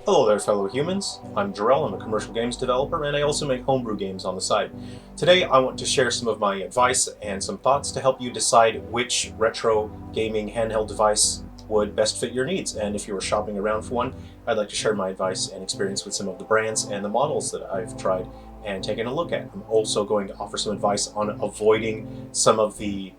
Hello there, fellow humans. I'm Jerrel. I'm a commercial games developer, and I also make homebrew games on the side. Today, I want to share some of my advice and some thoughts to help you decide which retro gaming handheld device would best fit your needs. And if you were shopping around for one, I'd like to share my advice and experience with some of the brands and the models that I've tried and taken a look at. I'm also going to offer some advice on avoiding some of the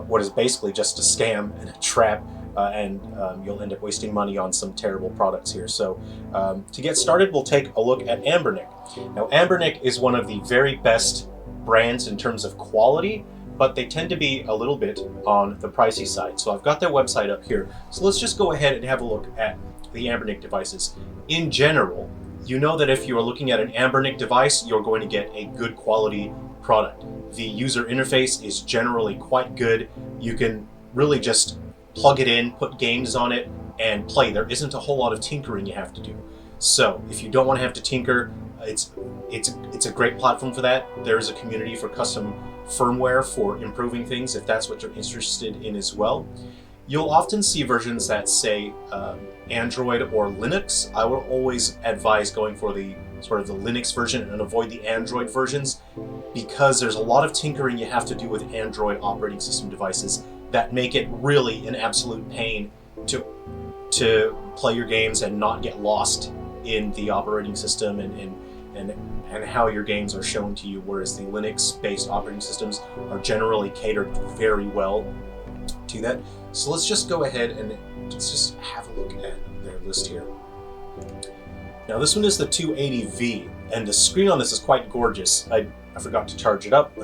what is basically just a scam and a trap. You'll end up wasting money on some terrible products here. So to get started, we'll take a look at Anbernic. Now, Anbernic is one of the very best brands in terms of quality, but they tend to be a little bit on the pricey side. So I've got their website up here. So let's just go ahead and have a look at the Anbernic devices. In general, you know that if you are looking at an Anbernic device, you're going to get a good quality product. The user interface is generally quite good. You can really just plug it in, put games on it, and play. There isn't a whole lot of tinkering you have to do. So if you don't want to have to tinker, it's a great platform for that. There is a community for custom firmware for improving things if that's what you're interested in as well. You'll often see versions that say Android or Linux. I will always advise going for the sort of the Linux version and avoid the Android versions, because there's a lot of tinkering you have to do with Android operating system devices that make it really an absolute pain to play your games and not get lost in the operating system and how your games are shown to you, whereas the Linux-based operating systems are generally catered very well to that. So let's just go ahead and let's just have a look at their list here. Now this one is the 280V, and the screen on this is quite gorgeous. I forgot to charge it up.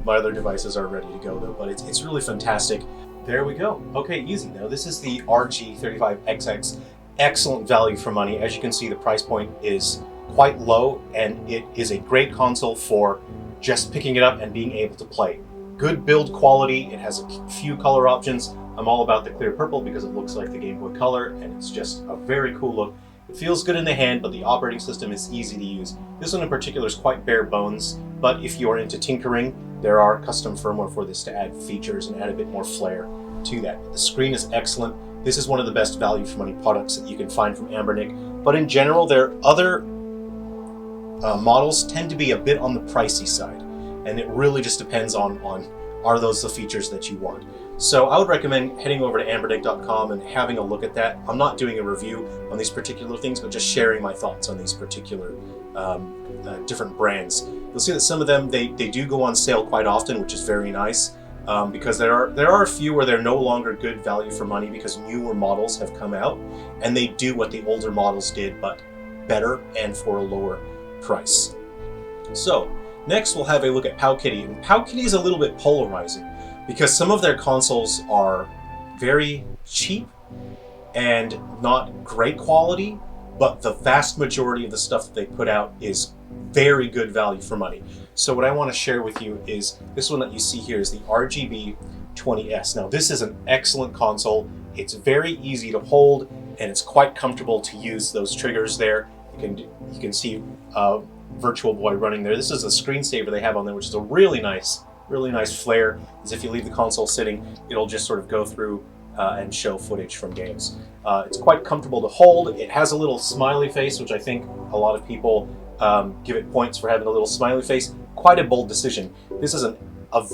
My other devices are ready to go though, but it's really fantastic. There we go. Okay, easy. Now this is the RG35XX. Excellent value for money. As you can see, the price point is quite low, and it is a great console for just picking it up and being able to play. Good build quality. It has a few color options. I'm all about the clear purple because it looks like the Game Boy Color, and it's just a very cool look. It feels good in the hand, but the operating system is easy to use. This one in particular is quite bare bones, but if you are into tinkering, there are custom firmware for this to add features and add a bit more flair to that. But the screen is excellent. This is one of the best value for money products that you can find from Anbernic, but in general, their other models tend to be a bit on the pricey side, and it really just depends on are those the features that you want. So I would recommend heading over to Anbernic.com and having a look at that. I'm not doing a review on these particular things, but just sharing my thoughts on these particular different brands. You'll see that some of them, they do go on sale quite often, which is very nice, because there are a few where they're no longer good value for money because newer models have come out, and they do what the older models did, but better and for a lower price. So next we'll have a look at Powkiddy. And Powkiddy is a little bit polarizing, because some of their consoles are very cheap and not great quality, but the vast majority of the stuff that they put out is very good value for money. So what I want to share with you is this one that you see here is the RGB 20S. Now this is an excellent console. It's very easy to hold, and it's quite comfortable to use those triggers there. You can see Virtual Boy running there. This is a screensaver they have on there, which is a really nice flair, as if you leave the console sitting, it'll just sort of go through and show footage from games. It's quite comfortable to hold. It has a little smiley face, which I think a lot of people give it points for having a little smiley face. Quite a bold decision. This is a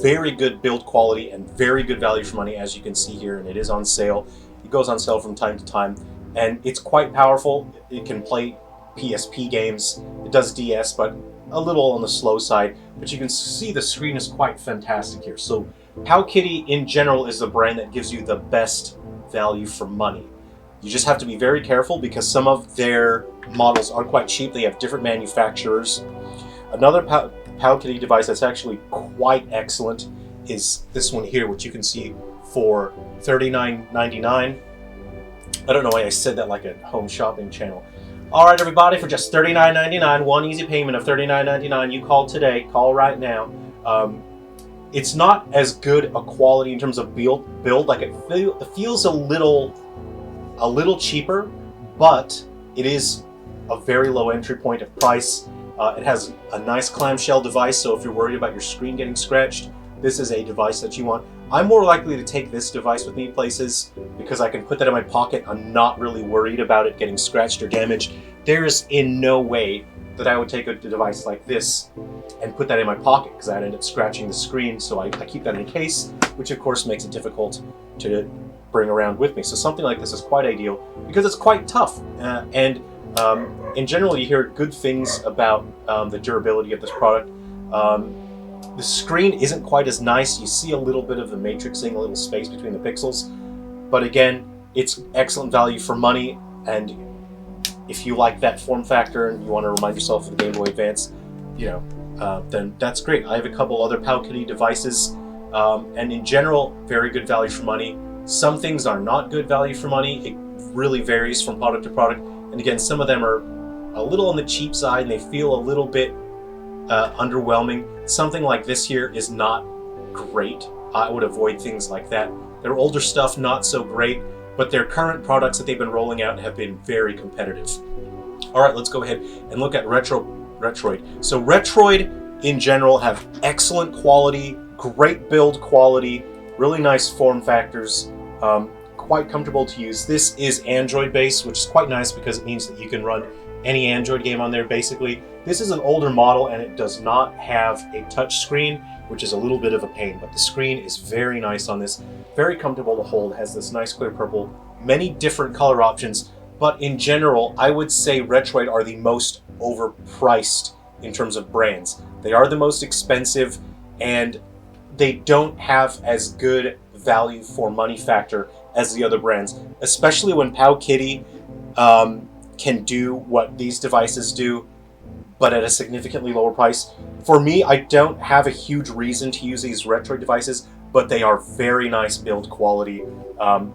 very good build quality and very good value for money, as you can see here, and it is on sale. It goes on sale from time to time, and it's quite powerful. It can play PSP games. It does DS, but a little on the slow side, but you can see the screen is quite fantastic here. So Powkiddy in general is the brand that gives you the best value for money. You just have to be very careful because some of their models are quite cheap. They have different manufacturers. Another Powkiddy device that's actually quite excellent is this one here, which you can see for $39.99. I don't know why I said that like a home shopping channel. All right, everybody, for just $39.99, one easy payment of $39.99, you call today, call right now. It's not as good a quality in terms of build. Like it feels a little cheaper, but it is a very low entry point of price. It has a nice clamshell device, so if you're worried about your screen getting scratched, this is a device that you want. I'm more likely to take this device with me places because I can put that in my pocket. I'm not really worried about it getting scratched or damaged. There's in no way that I would take a device like this and put that in my pocket because I'd end up scratching the screen. So I keep that in a case, which of course makes it difficult to bring around with me. So something like this is quite ideal because it's quite tough. In general, you hear good things about the durability of this product. The screen isn't quite as nice. You see a little bit of the matrixing, a little space between the pixels. But again, it's excellent value for money. And if you like that form factor and you want to remind yourself of the Game Boy Advance, then that's great. I have a couple other Powkiddy devices. And in general, very good value for money. Some things are not good value for money. It really varies from product to product. And again, some of them are a little on the cheap side and they feel a little bit underwhelming. Something like this here is not great. I would avoid things like that. Their older stuff, not so great, but their current products that they've been rolling out have been very competitive. All right, let's go ahead and look at Retroid. So Retroid in general have excellent quality, great build quality, really nice form factors, quite comfortable to use. This is Android based, which is quite nice because it means that you can run any Android game on there basically. This is an older model and it does not have a touch screen, which is a little bit of a pain, but the screen is very nice on this, very comfortable to hold, has this nice clear purple, many different color options, but in general, I would say Retroid are the most overpriced in terms of brands. They are the most expensive and they don't have as good value for money factor as the other brands, especially when Powkiddy can do what these devices do, but at a significantly lower price. For me, I don't have a huge reason to use these Retroid devices, but they are very nice build quality,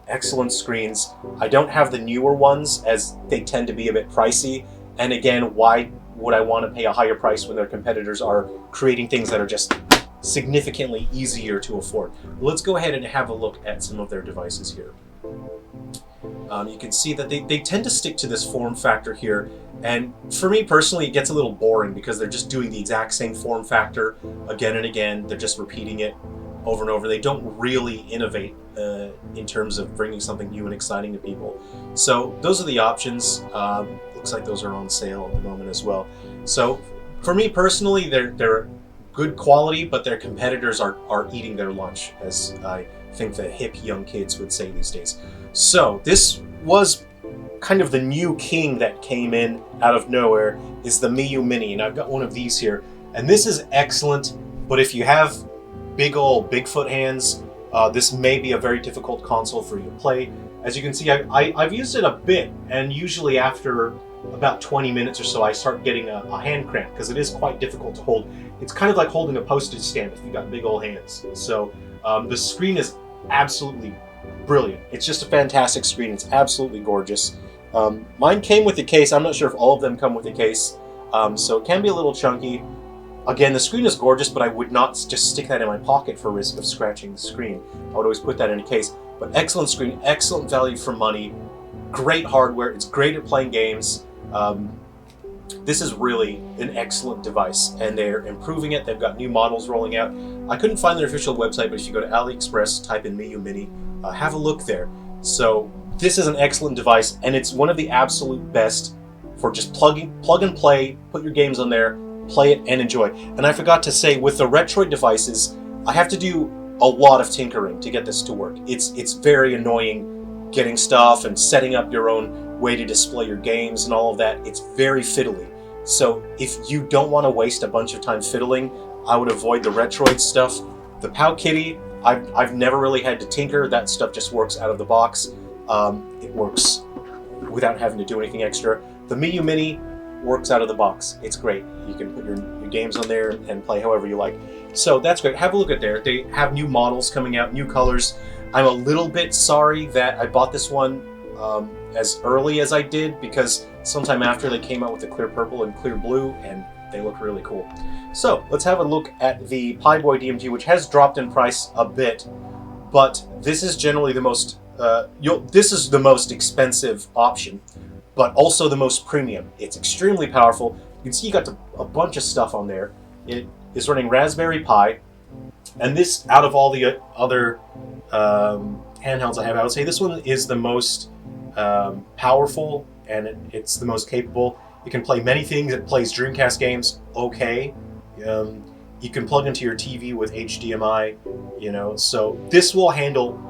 excellent screens. I don't have the newer ones as they tend to be a bit pricey, and again, why would I want to pay a higher price when their competitors are creating things that are just significantly easier to afford? Let's go ahead and have a look at some of their devices here. You can see that they tend to stick to this form factor here, and for me personally it gets a little boring because they're just doing the exact same form factor again and again. They're just repeating it over and over. They don't really innovate in terms of bringing something new and exciting to people. So those are the options. Looks like those are on sale at the moment as well. So for me personally, they're good quality, but their competitors are eating their lunch, as I think the hip young kids would say these days. So this was kind of the new king that came in out of nowhere, is the Miyoo Mini, and I've got one of these here. And this is excellent, but if you have big old Bigfoot hands, this may be a very difficult console for you to play. As you can see, I've used it a bit, and usually after about 20 minutes or so I start getting a hand cramp because it is quite difficult to hold. It's kind of like holding a postage stamp if you've got big old hands. So the screen is absolutely brilliant. It's just a fantastic screen. It's absolutely gorgeous. Mine came with a case. I'm not sure if all of them come with a case, so it can be a little chunky. Again, the screen is gorgeous, but I would not just stick that in my pocket for risk of scratching the screen. I would always put that in a case. But excellent screen, excellent value for money, great hardware. It's great at playing games. This is really an excellent device, and they're improving it. They've got new models rolling out. I couldn't find their official website, but if you go to AliExpress, type in Miyoo Mini, have a look there. So this is an excellent device, and it's one of the absolute best for just plug and play, put your games on there, play it and enjoy. And I forgot to say, with the Retroid devices, I have to do a lot of tinkering to get this to work. It's very annoying getting stuff and setting up your own way to display your games and all of that. It's very fiddly. So if you don't want to waste a bunch of time fiddling, I would avoid the Retroid stuff. The Powkiddy, I've never really had to tinker. That stuff just works out of the box. It works without having to do anything extra. The Miyoo Mini works out of the box. It's great. You can put your games on there and play however you like. So that's great. Have a look at there. They have new models coming out, new colors. I'm a little bit sorry that I bought this one as early as I did, because sometime after they came out with the clear purple and clear blue, and they look really cool. So let's have a look at the PiBoy DMG, which has dropped in price a bit, but this is generally the most this is the most expensive option, but also the most premium. It's extremely powerful. You can see you got a bunch of stuff on there. It is running Raspberry Pi, And this, out of all the other handhelds I have, I would say this one is the most powerful, and it's the most capable. It can play many things. It plays Dreamcast games okay. You can plug into your TV with HDMI, you know, so this will handle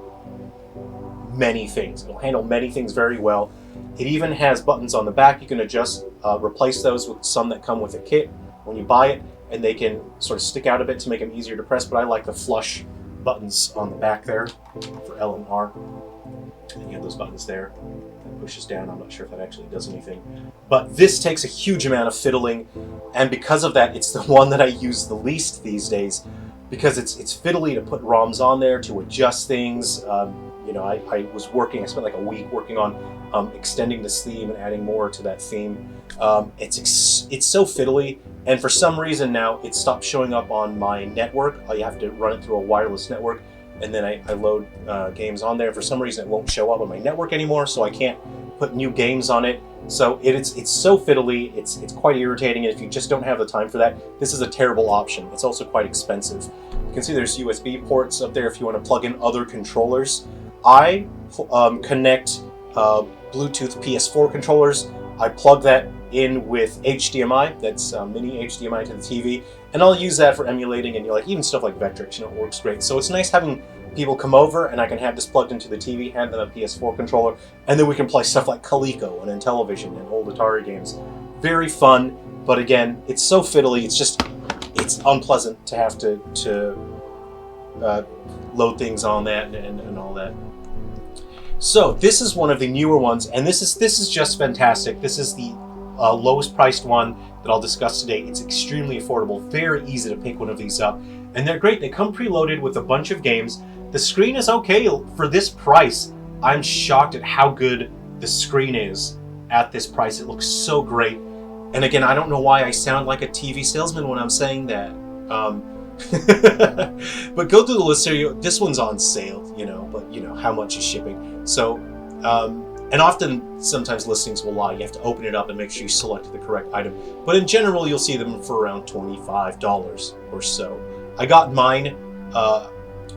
many things. It'll handle many things very well. It even has buttons on the back. You can adjust, replace those with some that come with a kit when you buy it, and they can sort of stick out a bit to make them easier to press, but I like the flush buttons on the back there for L and R. And you have those buttons there. That pushes down. I'm not sure if that actually does anything. But this takes a huge amount of fiddling, and because of that, it's the one that I use the least these days, because it's fiddly to put ROMs on there, to adjust things. You know, I was working, I spent like a week working on extending this theme and adding more to that theme. It's so fiddly, and for some reason now it stopped showing up on my network. I have to run it through a wireless network, and then I load games on there. For some reason it won't show up on my network anymore, so I can't put new games on it. So it's so fiddly, it's quite irritating, and if you just don't have the time for that, this is a terrible option. It's also quite expensive. You can see there's USB ports up there if you want to plug in other controllers. I connect Bluetooth PS4 controllers. I plug that in with HDMI, that's mini HDMI to the TV, and I'll use that for emulating and even stuff like Vectrex, it works great. So it's nice having people come over and I can have this plugged into the TV, hand them a PS4 controller, and then we can play stuff like Coleco and Intellivision and old Atari games. Very fun, but again, it's so fiddly, it's unpleasant to have to load things on that and all that. So this is one of the newer ones, and this is just fantastic. This is the lowest priced one that I'll discuss today. It's extremely affordable, very easy to pick one of these up, and they're great. They come preloaded with a bunch of games. The screen is okay for this price. I'm shocked at how good the screen is at this price. It looks so great, and again, I don't know why I sound like a TV salesman when I'm saying that. But go through the list here. This one's on sale, but how much is shipping? So, and often, sometimes listings will lie. You have to open it up and make sure you select the correct item. But in general, you'll see them for around $25 or so. I got mine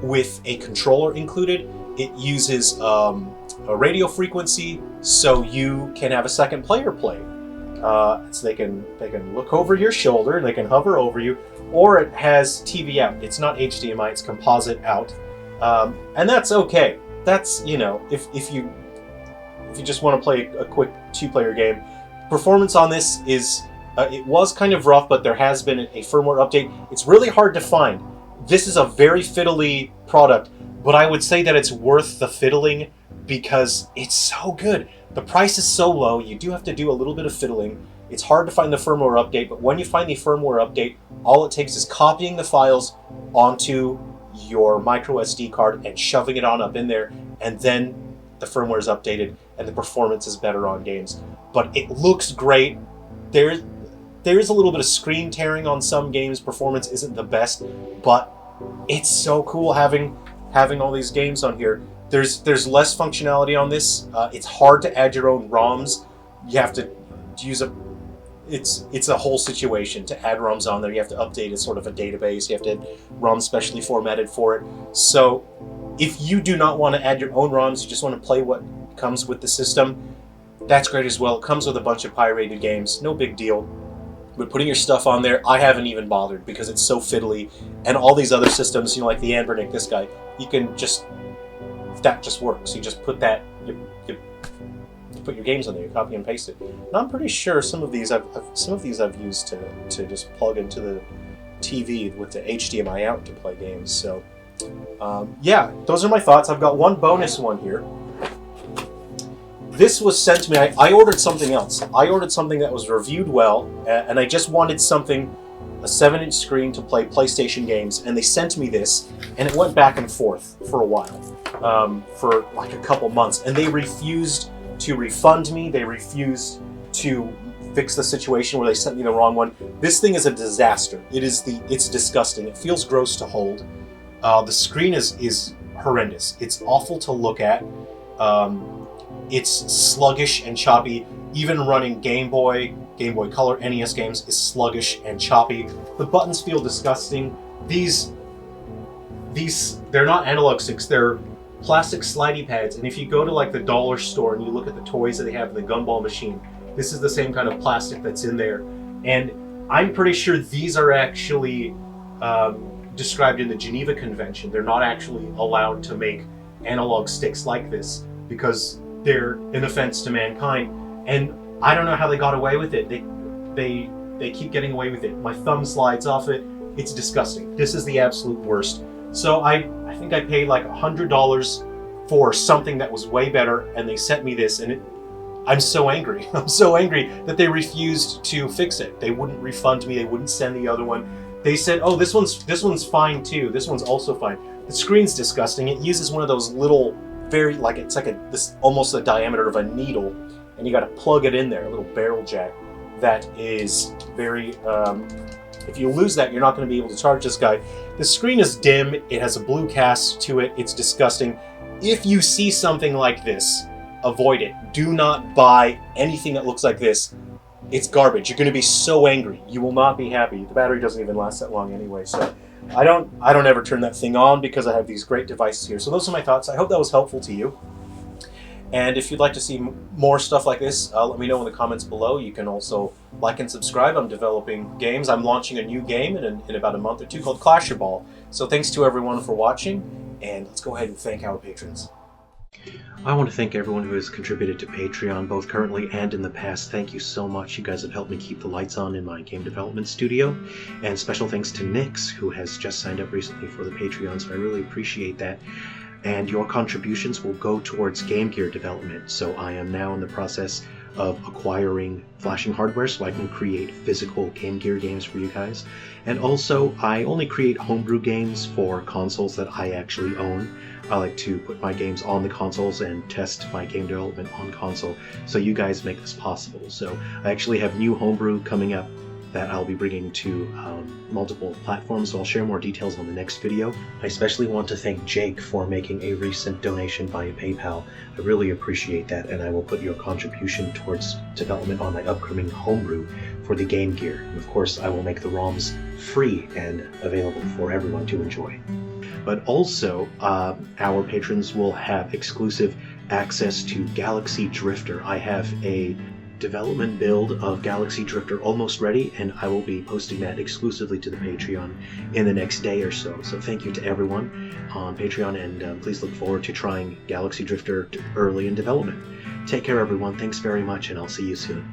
with a controller included. It uses a radio frequency, so you can have a second player play. So they can look over your shoulder, they can hover over you, or it has TV out. It's not HDMI, it's composite out, and that's okay. That's if you just want to play a quick 2-player game. Performance on this is it was kind of rough, but there has been a firmware update. It's really hard to find. This is a very fiddly product, but I would say that it's worth the fiddling because it's so good. The price is so low, you do have to do a little bit of fiddling. It's hard to find the firmware update, but when you find the firmware update, all it takes is copying the files onto your micro SD card and shoving it on up in there, and then the firmware is updated and the performance is better on games. But it looks great. There is a little bit of screen tearing on some games. Performance isn't the best, but it's so cool having all these games on here. There's less functionality on this. It's hard to add your own ROMs. You have to use it's a whole situation to add ROMs on there. You have to update it, sort of a database. You have to add ROMs specially formatted for it. So if you do not want to add your own ROMs, you just want to play what comes with the system, that's great as well. It comes with a bunch of pirated games, no big deal. But putting your stuff on there, I haven't even bothered because it's so fiddly. And all these other systems, like the Anbernic, this guy, you can just, that just works. You just put that, you put your games on there, you copy and paste it. And I'm pretty sure some of these I've used to just plug into the TV with the HDMI out to play games. So yeah, those are my thoughts. I've got one bonus one here. This was sent to me. I ordered something else. I ordered something that was reviewed well, and I just wanted something, a 7-inch screen to play PlayStation games, and they sent me this, and it went back and forth for a while, for like a couple months, and they refused to refund me. They refused to fix the situation where they sent me the wrong one. This thing is a disaster. It's disgusting. It feels gross to hold. The screen is horrendous. It's awful to look at. It's sluggish and choppy. Even running Game Boy Color, NES games is sluggish and choppy. The buttons feel disgusting. These they're not analog sticks, they're plastic slidey pads, and if you go to like the dollar store and you look at the toys that they have in the gumball machine, this is the same kind of plastic that's in there. And I'm pretty sure these are actually described in the Geneva Convention. They're not actually allowed to make analog sticks like this because they're an offense to mankind. And I don't know how they got away with it. They keep getting away with it. My thumb slides off it. It's disgusting. This is the absolute worst. So I think I paid like $100 for something that was way better, and they sent me this, and I'm so angry. I'm so angry that they refused to fix it. They wouldn't refund me. They wouldn't send the other one. They said, "Oh, this one's fine too. This one's also fine." The screen's disgusting. It uses one of those little, it's like this almost the diameter of a needle, and you got to plug it in there, a little barrel jack. That is very. If you lose that, you're not going to be able to charge this guy. The screen is dim. It has a blue cast to it. It's disgusting. If you see something like this, avoid it. Do not buy anything that looks like this. It's garbage. You're going to be so angry. You will not be happy. The battery doesn't even last that long anyway, so I don't ever turn that thing on because I have these great devices here. So those are my thoughts. I hope that was helpful to you. And if you'd like to see more stuff like this, let me know in the comments below. You can also like and subscribe. I'm developing games. I'm launching a new game in about a month or two called Clash Your Ball. So thanks to everyone for watching, and let's go ahead and thank our patrons. I want to thank everyone who has contributed to Patreon, both currently and in the past. Thank you so much. You guys have helped me keep the lights on in my game development studio. And special thanks to Nix, who has just signed up recently for the Patreon, so I really appreciate that. And your contributions will go towards Game Gear development. So I am now in the process of acquiring flashing hardware so I can create physical Game Gear games for you guys. And also, I only create homebrew games for consoles that I actually own. I like to put my games on the consoles and test my game development on console, so you guys make this possible. So I actually have new homebrew coming up that I'll be bringing to multiple platforms, so I'll share more details on the next video. I especially want to thank Jake for making a recent donation via PayPal. I really appreciate that, and I will put your contribution towards development on my upcoming homebrew for the Game Gear. And of course, I will make the ROMs free and available for everyone to enjoy. But also, our patrons will have exclusive access to Galaxy Drifter. I have a development build of Galaxy Drifter almost ready, and I will be posting that exclusively to the Patreon in the next day or so. So thank you to everyone on Patreon, and please look forward to trying Galaxy Drifter early in development. Take care, everyone. Thanks very much, and I'll see you soon.